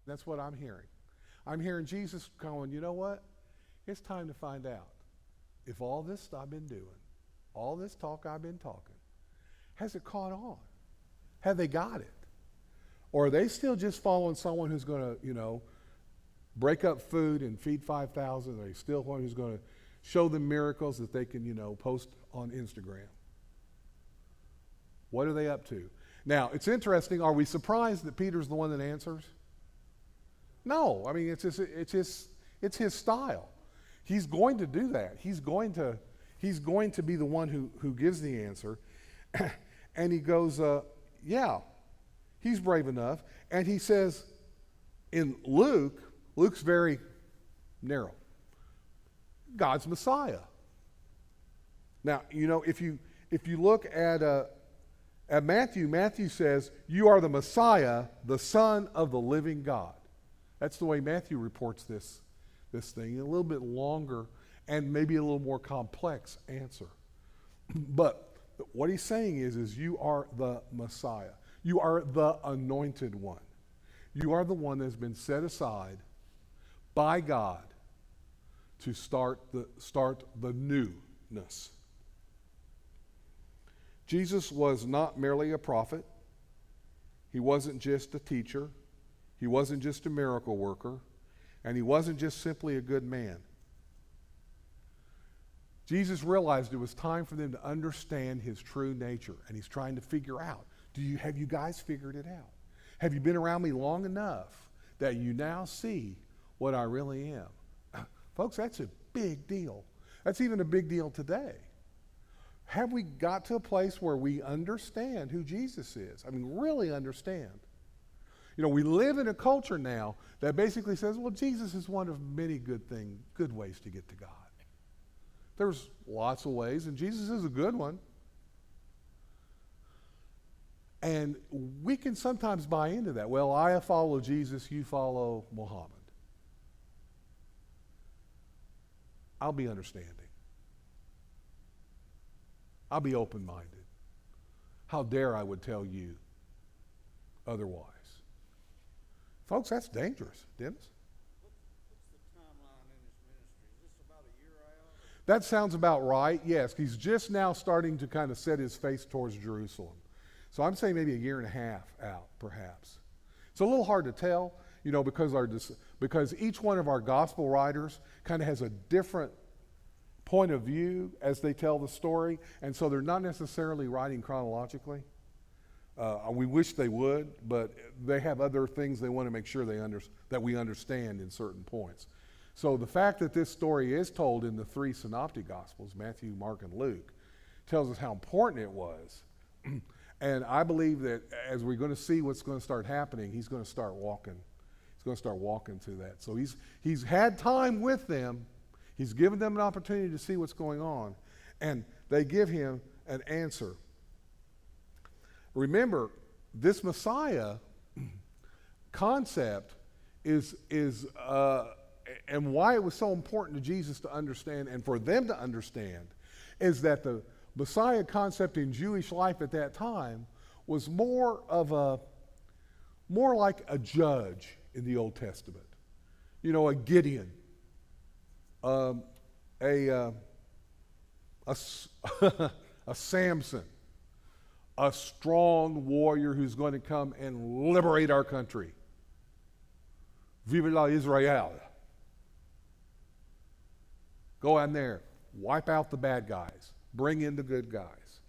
That's what I'm hearing. I'm hearing Jesus going, you know what? It's time to find out if all this I've been doing, all this talk I've been talking, has it caught on? Have they got it? Or are they still just following someone who's going to, break up food and feed 5,000? Are they still one who's going to show them miracles that they can, post on Instagram? What are they up to? Now, it's interesting. Are we surprised that Peter's the one that answers? No. I mean, it's his style. He's going to do that. He's going to be the one who gives the answer. And he goes, yeah, he's brave enough. And he says, in Luke's very narrow. God's Messiah. Now, if you look at Matthew, Matthew says, you are the Messiah, the Son of the living God. That's the way Matthew reports this thing. A little bit longer and maybe a little more complex answer. But what he's saying is you are the Messiah. You are the anointed one. You are the one that's been set aside by God to start the newness. Jesus was not merely a prophet. He wasn't just a teacher. He wasn't just a miracle worker. And he wasn't just simply a good man. Jesus realized it was time for them to understand his true nature, and he's trying to figure out, have you guys figured it out? Have you been around me long enough that you now see what I really am? Folks, that's a big deal. That's even a big deal today. Have we got to a place where we understand who Jesus is? I mean, really understand. We live in a culture now that basically says, well, Jesus is one of many good ways to get to God. There's lots of ways, and Jesus is a good one. And we can sometimes buy into that. Well, I follow Jesus, you follow Muhammad. I'll be understanding. I'll be open-minded. How dare I would tell you otherwise? Folks, that's dangerous, Dennis. What's the timeline in his ministry? Is this about a year out? That sounds about right, yes. He's just now starting to kind of set his face towards Jerusalem. So I'm saying maybe a year and a half out, perhaps. It's a little hard to tell, because each one of our gospel writers kind of has a different point of view as they tell the story, and so they're not necessarily writing chronologically. We wish they would, but they have other things they want to make sure that we understand in certain points. So the fact that this story is told in the three synoptic gospels, Matthew, Mark, and Luke, tells us how important it was. And I believe that as we're going to see what's going to start happening, he's going to start walking. He's going to start walking through that. So he's had time with them. He's given them an opportunity to see what's going on. And they give him an answer. Remember, this Messiah concept is and why it was so important to Jesus to understand and for them to understand is that the Messiah concept in Jewish life at that time was more like a judge in the Old Testament. A Gideon, a Samson, a strong warrior who's going to come and liberate our country. Vive la Israel. Go in there, wipe out the bad guys, bring in the good guys.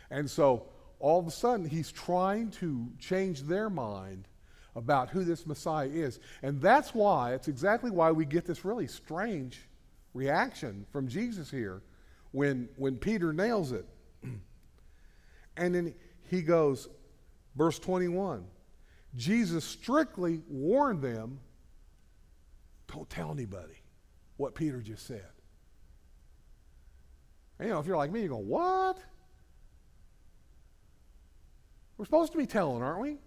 And so all of a sudden he's trying to change their mind about who this Messiah is. And it's exactly why we get this really strange reaction from Jesus here when Peter nails it. And then he goes, verse 21, Jesus strictly warned them, don't tell anybody what Peter just said. And if you're like me, you go, what? We're supposed to be telling, aren't we?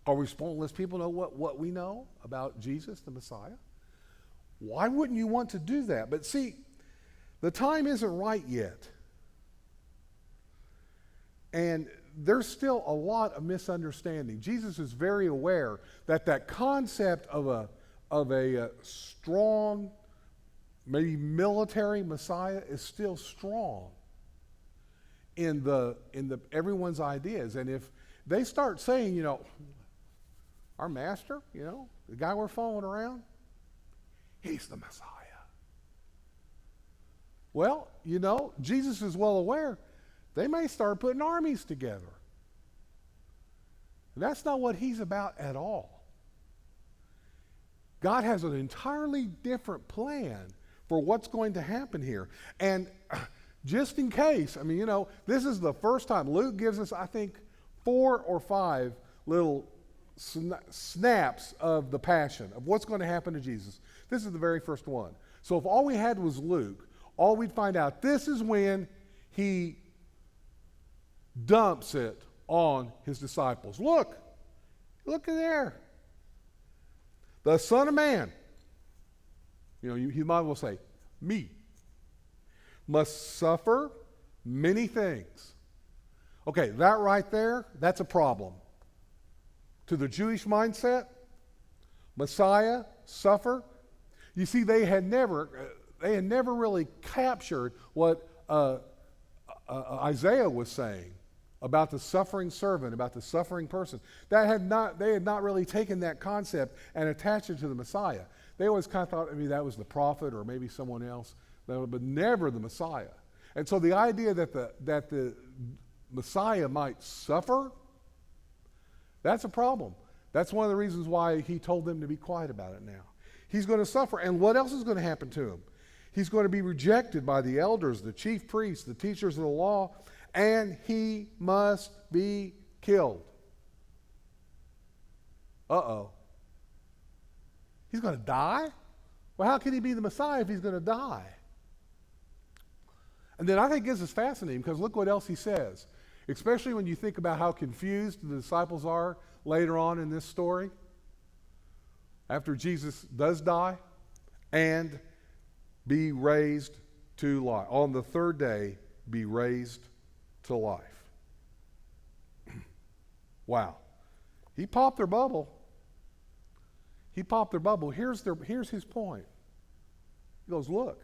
Are we supposed to let people know what we know about Jesus, the Messiah? Why wouldn't you want to do that? But see, the time isn't right yet. And there's still a lot of misunderstanding. Jesus is very aware that that concept of a strong, maybe military Messiah is still strong in the everyone's ideas. And if they start saying, you know, our master, you know, the guy we're following around, he's the Messiah. Well, you know, Jesus is well aware they may start putting armies together. And that's not what he's about at all. God has an entirely different plan for what's going to happen here. And just in case, I mean, you know, this is the first time. Luke gives us, I think, 4 or 5 little snaps of the passion, of what's going to happen to Jesus. This is the very first one. So if all we had was Luke, all we'd find out, this is when he dumps it on his disciples. Look at there. The Son of Man, you know, he might as well say, me, must suffer many things. Okay, that right there, that's a problem. To the Jewish mindset, Messiah, suffer. You see, they had never really captured what Isaiah was saying about the suffering servant, about the suffering person. They had not really taken that concept and attached it to the Messiah. They always kind of thought maybe that was the prophet or maybe someone else, but never the Messiah. And so the idea that the Messiah might suffer, that's a problem. That's one of the reasons why he told them to be quiet about it now. He's going to suffer. And what else is going to happen to him? He's going to be rejected by the elders, the chief priests, the teachers of the law, and he must be killed. Uh-oh. He's going to die? Well, how can he be the Messiah if he's going to die? And then I think this is fascinating because look what else he says. Especially when you think about how confused the disciples are later on in this story. After Jesus does die and be raised to life. On the third day, be raised to life. Wow. He popped their bubble. He popped their bubble. Here's his point. He goes, look,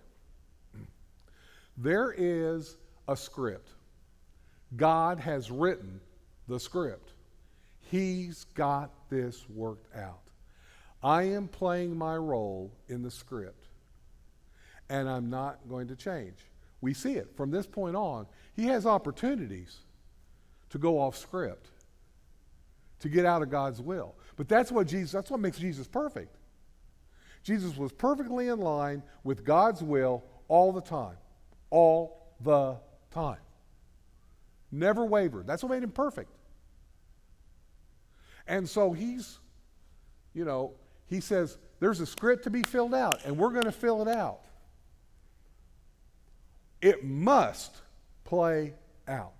there is a script. God has written the script. He's got this worked out. I am playing my role in the script, and I'm not going to change. We see it. From this point on, he has opportunities to go off script, to get out of God's will. But that's what makes Jesus perfect. Jesus was perfectly in line with God's will all the time. All the time. Never wavered. That's what made him perfect. And so he says, there's a script to be filled out, and we're going to fill it out. It must play out.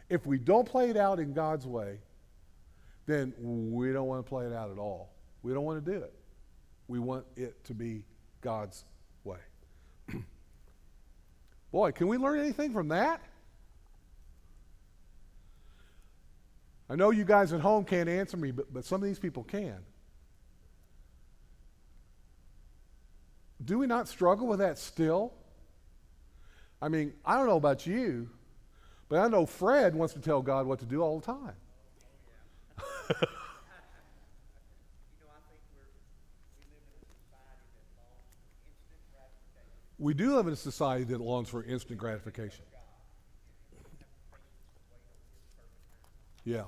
If we don't play it out in God's way, then we don't want to play it out at all. We don't want to do it. We want it to be God's way. Boy, can we learn anything from that? I know you guys at home can't answer me, but some of these people can. Do we not struggle with that still? I mean, I don't know about you, but I know Fred wants to tell God what to do all the time. We do live in a society that longs for instant gratification. Yeah.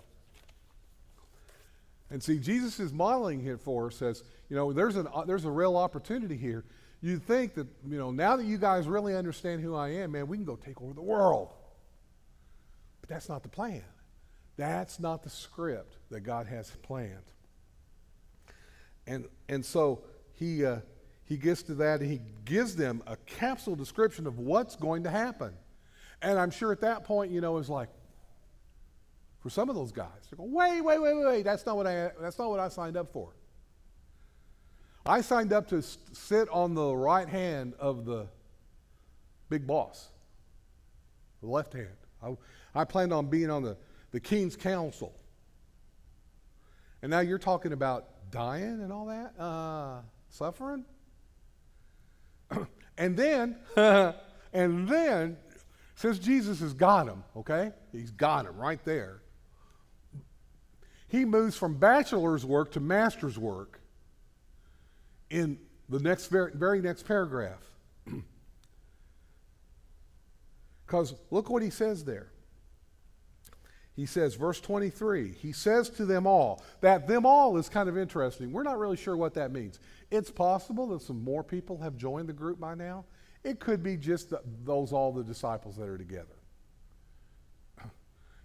And see, Jesus is modeling here for us as, there's a real opportunity here. You think that, now that you guys really understand who I am, man, we can go take over the world. But that's not the plan. That's not the script that God has planned. And so he gets to that, and he gives them a capsule description of what's going to happen. And I'm sure at that point, it's like, for some of those guys, they go, wait, that's not what I signed up for. I signed up to sit on the right hand of the big boss, the left hand. I planned on being on the King's Council. And now you're talking about dying and all that? Suffering? And then, since Jesus has got him, okay? He's got him right there. He moves from bachelor's work to master's work in the next very next paragraph. Because look what he says there. He says, verse 23, he says to them all. That them all is kind of interesting. We're not really sure what that means. It's possible that some more people have joined the group by now. It could be just all the disciples that are together.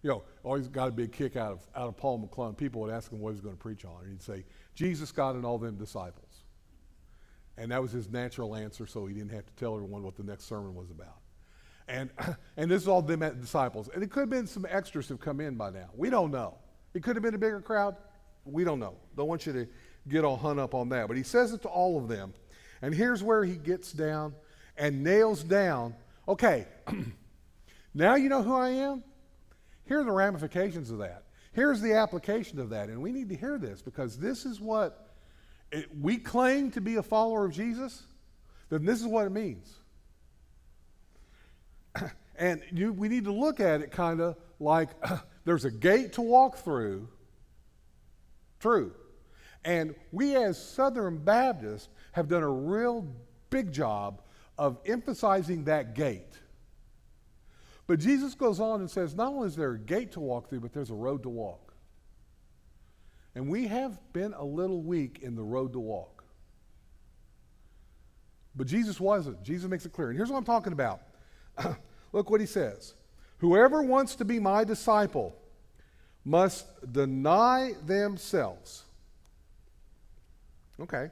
You know, always got a big kick out of Paul McClung. People would ask him what he was going to preach on. And he'd say, Jesus, God, and all them disciples. And that was his natural answer, so he didn't have to tell everyone what the next sermon was about. And this is all them disciples. And it could have been some extras who've come in by now. We don't know. It could have been a bigger crowd. We don't know. Don't want you to get all hung up on that. But he says it to all of them. And here's where he gets down and nails down, okay, now you know who I am? Here are the ramifications of that. Here's the application of that. And we need to hear this because this is what we claim to be a follower of Jesus, then this is what it means. And we need to look at it kind of like there's a gate to walk through. True. And we as Southern Baptists have done a real big job of emphasizing that gate. But Jesus goes on and says, not only is there a gate to walk through, but there's a road to walk. And we have been a little weak in the road to walk. But Jesus wasn't. Jesus makes it clear. And here's what I'm talking about. Look what he says. Whoever wants to be my disciple must deny themselves. Okay.